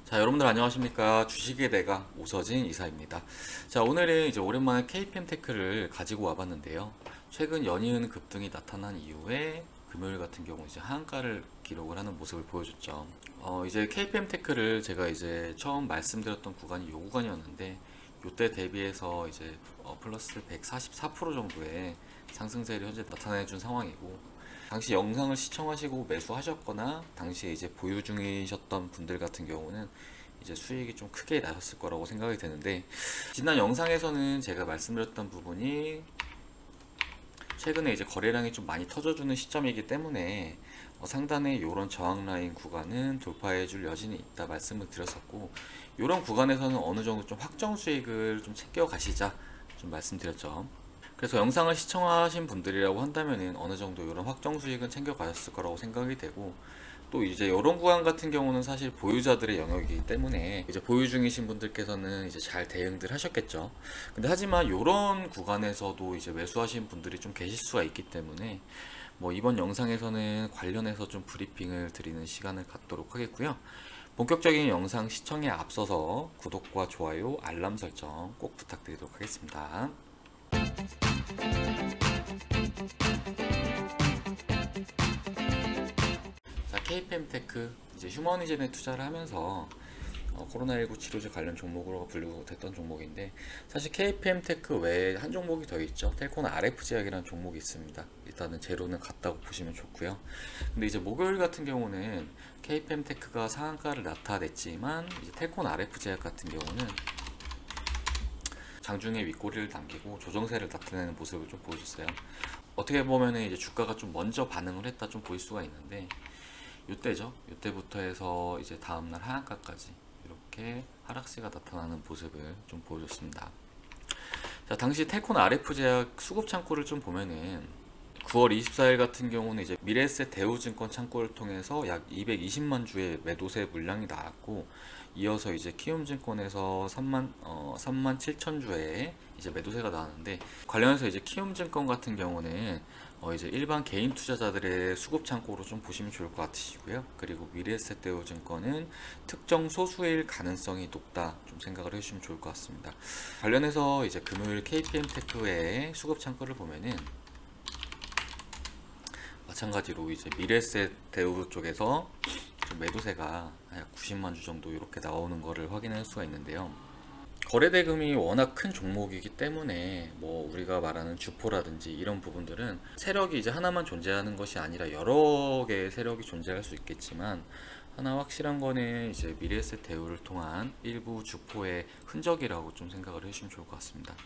자, 여러분들 안녕하십니까? 주식의 대가 오서진 이사입니다. 자, 오늘은 이제 오랜만에 KPM테크를 가지고 와봤는데요. 최근 연이은 급등이 나타난 이후에 금요일 같은 경우 이제 하한가를 기록을 하는 모습을 보여줬죠. 이제 KPM테크를 제가 이제 처음 말씀드렸던 구간이 요 구간이었는데, 요때 대비해서 이제 플러스 144% 정도의 상승세를 현재 나타내준 상황이고, 당시 영상을 시청하시고 매수하셨거나 당시에 이제 보유 중이셨던 분들 같은 경우는 이제 수익이 좀 크게 나셨을 거라고 생각이 되는데, 지난 영상에서는 제가 말씀드렸던 부분이 최근에 이제 거래량이 좀 많이 터져주는 시점이기 때문에 상단의 이런 저항 라인 구간은 돌파해 줄 여진이 있다 말씀을 드렸었고, 이런 구간에서는 어느 정도 좀 확정 수익을 좀 챙겨 가시자 좀 말씀드렸죠. 그래서 영상을 시청하신 분들이라고 한다면은 어느 정도 이런 확정 수익은 챙겨 가셨을 거라고 생각이 되고, 또 이제 이런 구간 같은 경우는 사실 보유자들의 영역이기 때문에 이제 보유 중이신 분들께서는 이제 잘 대응들 하셨겠죠. 근데 하지만 이런 구간에서도 이제 매수하신 분들이 좀 계실 수가 있기 때문에 뭐 이번 영상에서는 관련해서 좀 브리핑을 드리는 시간을 갖도록 하겠고요. 본격적인 영상 시청에 앞서서 구독과 좋아요, 알람 설정 꼭 부탁드리도록 하겠습니다. 자, KPM테크 이제 휴머니즘에 투자를 하면서 코로나19 치료제 관련 종목으로 분류됐던 종목인데, 사실 KPM테크 외에 한 종목이 더 있죠. 텔코는 RF제약이라는 종목이 있습니다. 일단은 재료는 같다고 보시면 좋고요. 근데 이제 목요일 같은 경우는 KPM테크가 상한가를 나타냈지만 이제 텔코는 RF제약 같은 경우는 장중에 윗꼬리를 남기고 조정세를 나타내는 모습을 좀 보여줬어요. 어떻게 보면은 이제 주가가 좀 먼저 반응을 했다 좀 보일 수가 있는데, 이때죠. 이때부터 해서 이제 다음날 하한가까지 이렇게 하락세가 나타나는 모습을 좀 보여줬습니다. 자, 당시 텔콘 RF제약 수급 창구를 좀 보면은 9월 24일 같은 경우는 이제 미래에셋 대우증권 창구를 통해서 약 220만 주의 매도세 물량이 나왔고, 이어서 이제 키움증권에서 3만 7천 주의 이제 매도세가 나왔는데, 관련해서 이제 키움증권 같은 경우는 이제 일반 개인 투자자들의 수급 창고로 좀 보시면 좋을 것 같으시고요. 그리고 미래에셋 대우증권은 특정 소수일 가능성이 높다 좀 생각을 해주시면 좋을 것 같습니다. 관련해서 이제 금요일 KPM테크의 수급 창고를 보면은 마찬가지로 이제 미래에셋 대우 쪽에서 좀 매도세가 약 90만 주 정도 이렇게 나오는 거를 확인할 수가 있는데요. 거래 대금이 워낙 큰 종목이기 때문에 뭐 우리가 말하는 주포라든지 이런 부분들은 세력이 이제 하나만 존재하는 것이 아니라 여러 개의 세력이 존재할 수 있겠지만, 하나 확실한 거는 이제 미래에셋 대우를 통한 일부 주포의 흔적이라고 좀 생각을 해주시면 좋을 것 같습니다.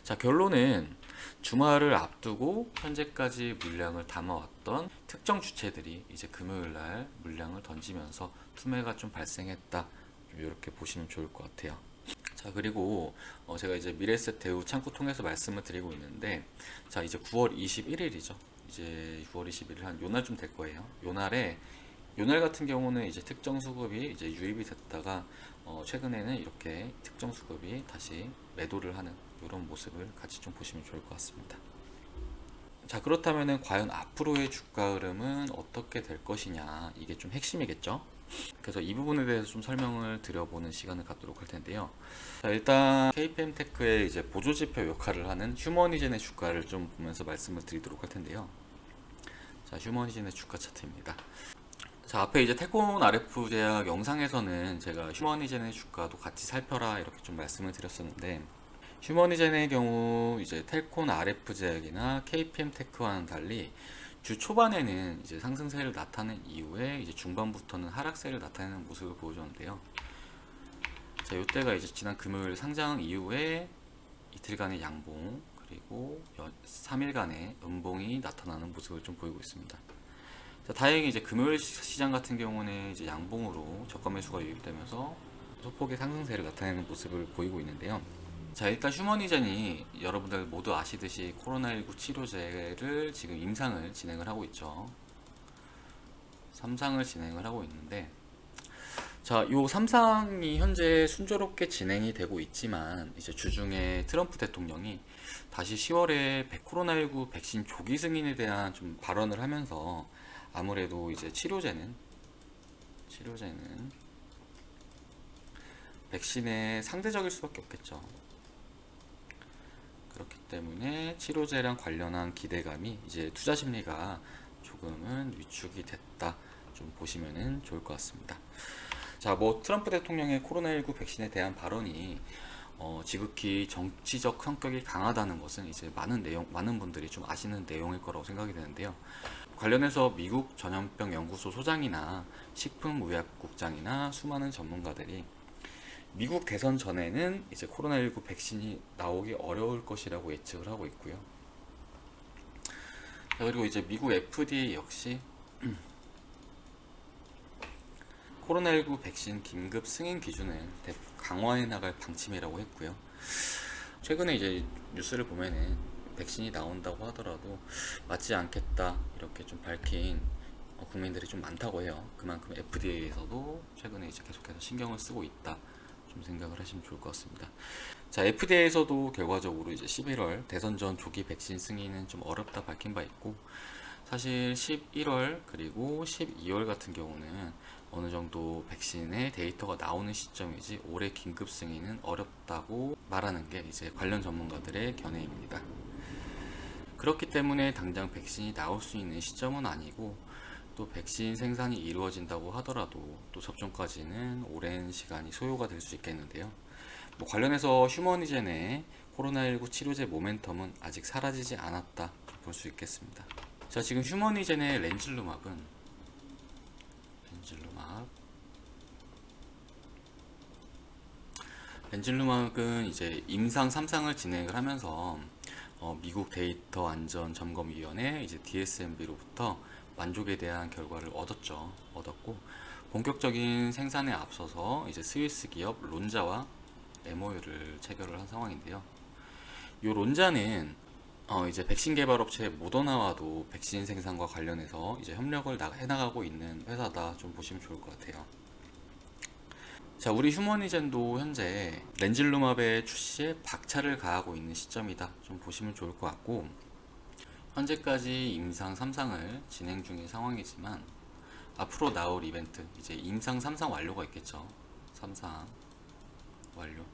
자, 결론은 주말을 앞두고 현재까지 물량을 담아왔던 특정 주체들이 이제 금요일 날 물량을 던지면서 투매가 좀 발생했다, 좀 이렇게 보시면 좋을 것 같아요. 자, 그리고 제가 이제 미래에셋 대우 창구 통해서 말씀을 드리고 있는데, 자, 이제 9월 21일이죠. 이제 9월 21일 한 요날쯤 될 거예요. 요날 같은 경우는 이제 특정 수급이 이제 유입이 됐다가 최근에는 이렇게 특정 수급이 다시 매도를 하는 이런 모습을 같이 좀 보시면 좋을 것 같습니다. 자, 그렇다면은 과연 앞으로의 주가 흐름은 어떻게 될 것이냐, 이게 좀 핵심이겠죠. 그래서 이 부분에 대해서 좀 설명을 드려보는 시간을 갖도록 할 텐데요. 자, 일단 KPM테크의 이제 보조지표 역할을 하는 휴머니젠의 주가를 좀 보면서 말씀을 드리도록 할 텐데요. 자, 휴머니젠의 주가 차트입니다. 자, 앞에 이제 테콘 RF 제약 영상에서는 제가 휴머니젠의 주가도 같이 살펴라 이렇게 좀 말씀을 드렸었는데, 휴머니젠의 경우 이제 텔콘 RF 제약이나 KPM테크와는 달리 주 초반에는 이제 상승세를 나타낸 이후에 이제 중반부터는 하락세를 나타내는 모습을 보여줬는데요. 자, 이때가 이제 지난 금요일 상장 이후에 이틀간의 양봉, 그리고 3일간의 음봉이 나타나는 모습을 좀 보이고 있습니다. 자, 다행히 이제 금요일 시장 같은 경우는 이제 양봉으로 저가 매수가 유입되면서 소폭의 상승세를 나타내는 모습을 보이고 있는데요. 자, 일단 휴머니젠이 여러분들 모두 아시듯이 코로나19 치료제를 지금 임상을 진행을 하고 있죠. 3상을 진행을 하고 있는데, 자, 요 3상이 현재 순조롭게 진행이 되고 있지만, 이제 주중에 트럼프 대통령이 다시 10월에 코로나19 백신 조기 승인에 대한 좀 발언을 하면서 아무래도 이제 치료제는 백신에 상대적일 수밖에 없겠죠. 그렇기 때문에 치료제랑 관련한 기대감이 이제 투자 심리가 조금은 위축이 됐다, 좀 보시면은 좋을 것 같습니다. 자, 뭐 트럼프 대통령의 코로나19 백신에 대한 발언이 지극히 정치적 성격이 강하다는 것은 이제 많은 분들이 좀 아시는 내용일 거라고 생각이 되는데요. 관련해서 미국 전염병 연구소 소장이나 식품의약국장이나 수많은 전문가들이 미국 대선 전에는 이제 코로나19 백신이 나오기 어려울 것이라고 예측을 하고 있고요. 그리고 이제 미국 FDA 역시 코로나19 백신 긴급 승인 기준을 대폭 강화해 나갈 방침이라고 했고요. 최근에 이제 뉴스를 보면은 백신이 나온다고 하더라도 맞지 않겠다 이렇게 좀 밝힌 국민들이 좀 많다고 해요. 그만큼 FDA에서도 최근에 이제 계속해서 신경을 쓰고 있다, 좀 생각을 하시면 좋을 것 같습니다. 자, FDA에서도 결과적으로 이제 11월 대선 전 조기 백신 승인은 좀 어렵다 밝힌 바 있고, 사실 11월 그리고 12월 같은 경우는 어느 정도 백신의 데이터가 나오는 시점이지 올해 긴급 승인은 어렵다고 말하는 게 이제 관련 전문가들의 견해입니다. 그렇기 때문에 당장 백신이 나올 수 있는 시점은 아니고, 또 백신 생산이 이루어진다고 하더라도 또 접종까지는 오랜 시간이 소요가 될 수 있겠는데요. 뭐 관련해서 휴머니젠의 코로나19 치료제 모멘텀은 아직 사라지지 않았다 볼 수 있겠습니다. 자, 지금 휴머니젠의 렌질루막은 이제 임상 3상을 진행을 하면서 미국 데이터 안전 점검위원회 이제 DSMB로부터 만족에 대한 결과를 얻었고, 본격적인 생산에 앞서서 이제 스위스 기업 론자와 MOU를 체결을 한 상황인데요. 이 론자는 이제 백신 개발 업체 모더나와도 백신 생산과 관련해서 이제 협력을 해나가고 있는 회사다, 좀 보시면 좋을 것 같아요. 자, 우리 휴머니젠도 현재 렌질루맙의 출시에 박차를 가하고 있는 시점이다, 좀 보시면 좋을 것 같고, 현재까지 임상 3상을 진행 중인 상황이지만 앞으로 나올 이벤트, 이제 임상 3상 완료가 있겠죠. 3상 완료.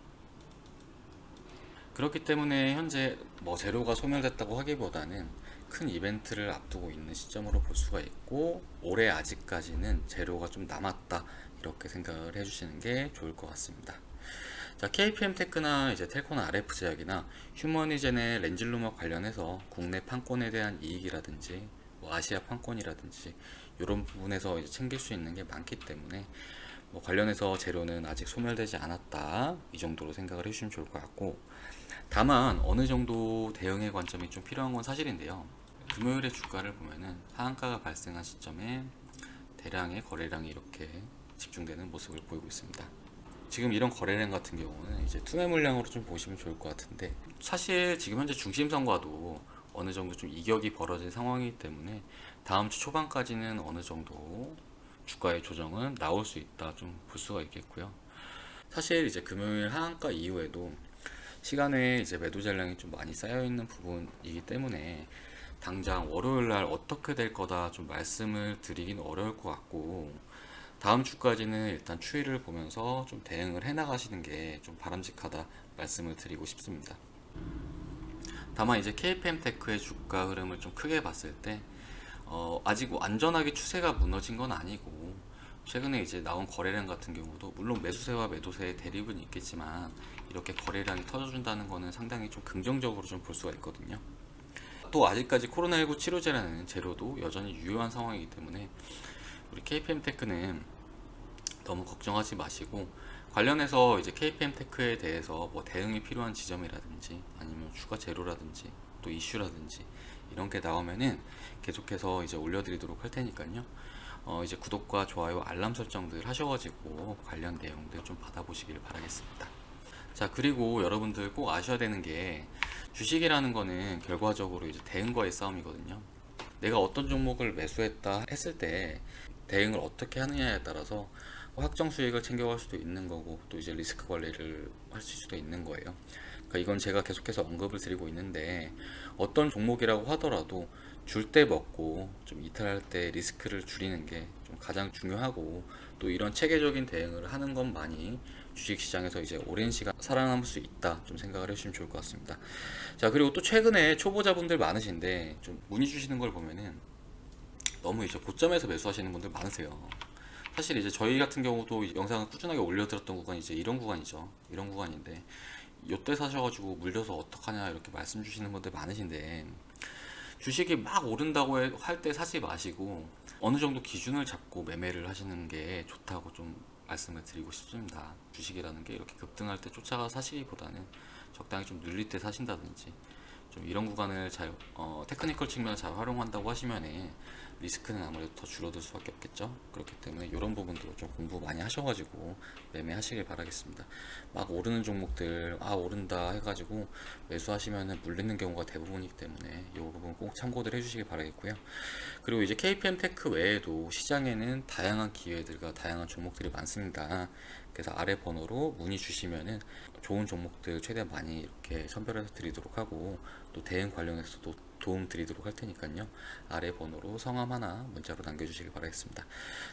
그렇기 때문에 현재 뭐 재료가 소멸됐다고 하기보다는 큰 이벤트를 앞두고 있는 시점으로 볼 수가 있고, 올해 아직까지는 재료가 좀 남았다, 이렇게 생각을 해주시는 게 좋을 것 같습니다. 자, KPM테크나 이제 텔코나 RF제약이나 휴머니젠의 렌질루막 관련해서 국내 판권에 대한 이익이라든지 뭐 아시아 판권이라든지 이런 부분에서 이제 챙길 수 있는 게 많기 때문에 뭐 관련해서 재료는 아직 소멸되지 않았다, 이 정도로 생각을 해주시면 좋을 것 같고, 다만 어느 정도 대응의 관점이 좀 필요한 건 사실인데요. 금요일의 주가를 보면은 하한가가 발생한 시점에 대량의 거래량이 이렇게 집중되는 모습을 보이고 있습니다. 지금 이런 거래량 같은 경우는 이제 투매 물량으로 좀 보시면 좋을 것 같은데, 사실 지금 현재 중심선과도 어느 정도 좀 이격이 벌어진 상황이기 때문에 다음 주 초반까지는 어느 정도 주가의 조정은 나올 수 있다, 좀 볼 수가 있겠고요. 사실 이제 금요일 하한가 이후에도 시간에 이제 매도 잔량이 좀 많이 쌓여 있는 부분이기 때문에 당장 월요일 날 어떻게 될 거다 좀 말씀을 드리긴 어려울 것 같고, 다음 주까지는 일단 추이를 보면서 좀 대응을 해 나가시는 게 좀 바람직하다 말씀을 드리고 싶습니다. 다만 이제 KPM테크의 주가 흐름을 좀 크게 봤을 때 아직 완전하게 추세가 무너진 건 아니고, 최근에 이제 나온 거래량 같은 경우도 물론 매수세와 매도세의 대립은 있겠지만 이렇게 거래량이 터져준다는 거는 상당히 좀 긍정적으로 좀 볼 수가 있거든요. 또 아직까지 코로나19 치료제라는 재료도 여전히 유효한 상황이기 때문에 우리 KPM테크는 너무 걱정하지 마시고, 관련해서 이제 KPM테크에 대해서 뭐 대응이 필요한 지점이라든지 아니면 추가 재료라든지 또 이슈라든지 이런 게 나오면은 계속해서 이제 올려드리도록 할 테니까요. 이제 구독과 좋아요, 알람 설정들 하셔가지고 관련 내용들 좀 받아보시길 바라겠습니다. 자, 그리고 여러분들 꼭 아셔야 되는 게, 주식이라는 거는 결과적으로 이제 대응과의 싸움이거든요. 내가 어떤 종목을 매수했다 했을 때 대응을 어떻게 하느냐에 따라서 확정 수익을 챙겨갈 수도 있는 거고, 또 이제 리스크 관리를 하실 수도 있는 거예요. 그러니까 이건 제가 계속해서 언급을 드리고 있는데, 어떤 종목이라고 하더라도 줄 때 먹고 좀 이탈할 때 리스크를 줄이는 게 좀 가장 중요하고, 또 이런 체계적인 대응을 하는 것만이 주식시장에서 이제 오랜 시간 살아남을 수 있다 좀 생각을 해주시면 좋을 것 같습니다. 자, 그리고 또 최근에 초보자분들 많으신데 좀 문의 주시는 걸 보면은 너무 이제 고점에서 매수하시는 분들 많으세요. 사실 이제 저희 같은 경우도 영상을 꾸준하게 올려드렸던 구간이 이제 이런 구간이죠. 이런 구간인데 요때 사셔가지고 물려서 어떡하냐 이렇게 말씀 주시는 분들 많으신데, 주식이 막 오른다고 할 때 사지 마시고 어느 정도 기준을 잡고 매매를 하시는 게 좋다고 좀 말씀을 드리고 싶습니다. 주식이라는 게 이렇게 급등할 때 쫓아가 사시기보다는 적당히 좀 눌릴 때 사신다든지, 좀 이런 구간을 잘 테크니컬 측면을 잘 활용한다고 하시면은 리스크는 아무래도 더 줄어들 수밖에 없겠죠. 그렇기 때문에 이런 부분도 좀 공부 많이 하셔가지고 매매하시길 바라겠습니다. 막 오르는 종목들 오른다 해가지고 매수하시면은 물리는 경우가 대부분이기 때문에 이 부분 꼭 참고들 해주시길 바라겠고요. 그리고 이제 KPM 테크 외에도 시장에는 다양한 기회들과 다양한 종목들이 많습니다. 그래서 아래 번호로 문의 주시면은 좋은 종목들 최대한 많이 이렇게 선별해서 드리도록 하고, 또 대응 관련해서도 도움 드리도록 할 테니까요. 아래 번호로 성함 하나 문자로 남겨주시길 바라겠습니다.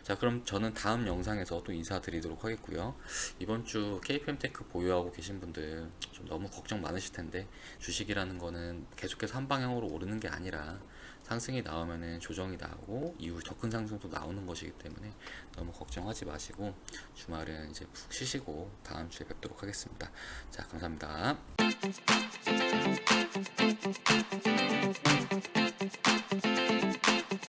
자, 그럼 저는 다음 영상에서 또 인사드리도록 하겠고요. 이번 주 KPM테크 보유하고 계신 분들 좀 너무 걱정 많으실 텐데, 주식이라는 거는 계속해서 한 방향으로 오르는 게 아니라 상승이 나오면은 조정이 나오고 이후 더 큰 상승도 나오는 것이기 때문에 너무 걱정하지 마시고 주말은 이제 푹 쉬시고 다음 주에 뵙도록 하겠습니다. 자, 감사합니다.